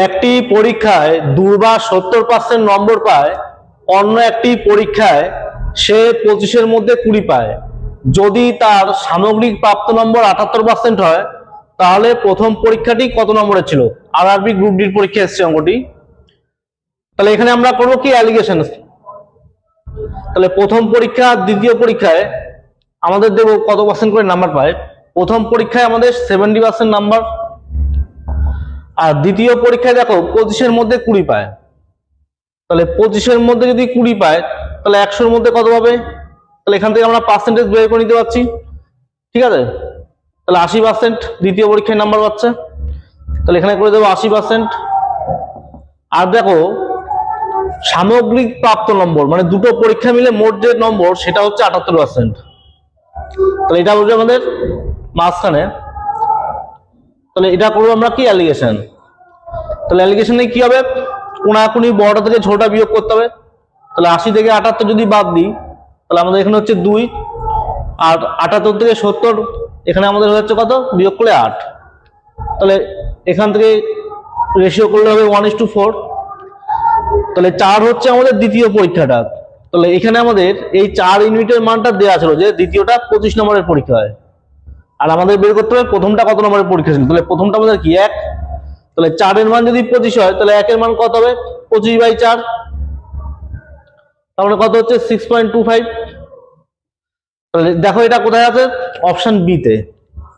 একটি পরীক্ষায় 2 বা 70% নম্বর পায়, অন্য একটি পরীক্ষায় সে 25-এর মধ্যে 20 পায়। যদি তার সামগ্রিক প্রাপ্ত নম্বর 78% হয়, তাহলে প্রথম পরীক্ষাটি কত নম্বরের ছিল? আরআরবি গ্রুপ ডির পরীক্ষা এসছে অঙ্কটি। তাহলে এখানে আমরা করবো কি অ্যালিগেশন। তাহলে প্রথম পরীক্ষা দ্বিতীয় পরীক্ষায় আমাদের দেবো কত পার্সেন্ট করে নাম্বার পায়। প্রথম পরীক্ষায় আমাদের 70% নাম্বার, আর দ্বিতীয় পরীক্ষায় দেখো 25-এর মধ্যে 20 পায়। তাহলে 25-এর মধ্যে যদি 20 পায়, তাহলে 100-এর মধ্যে কত পাবে? তাহলে এখান থেকে আমরা পার্সেন্টেজ বের করে নিতে পারছি। ঠিক আছে, তাহলে 80% দ্বিতীয় পরীক্ষায় নাম্বার পাচ্ছে। তাহলে এখানে করে দেবো 80%। আর দেখো সামগ্রিক প্রাপ্ত নম্বর মানে দুটো পরীক্ষা মিলে মোট যে নম্বর সেটা হচ্ছে 78%। তাহলে এটা বলবে আমাদের মাঝখানে। তাহলে এটা করবো আমরা কি অ্যালিগেশন। তাহলে অ্যালিগেশনে কি হবে? কোনাকুনি বড়টা থেকে ছোটটা বিয়োগ করতে হবে। তাহলে 80 থেকে 78 যদি বাদ দিই, তাহলে আমাদের এখানে হচ্ছে 2, আর 78 থেকে 70 এখানে আমাদের হচ্ছে কত? বিয়োগ করলে 8। তাহলে এখান থেকে রেশিও করলে হবে 1:4। তাহলে 4 হচ্ছে আমাদের দ্বিতীয় পরীক্ষাটা। তাহলে এখানে আমাদের এই 4 ইউনিটের মানটা দেওয়া ছিল যে দ্বিতীয়টা 25 নম্বরের পরীক্ষা হয়, আর আমাদের বের করতে হবে প্রথমটা কত নম্বরের পরীক্ষা ছিল। তাহলে প্রথমটা আমাদের কি 1। তাহলে 4-এর মান যদি 25 হয়, তাহলে 1-এর মান কত হবে? 25/4। তাহলে কত হচ্ছে? 6.25। তাহলে দেখো এটা কোথায় আছে? অপশন বি তে।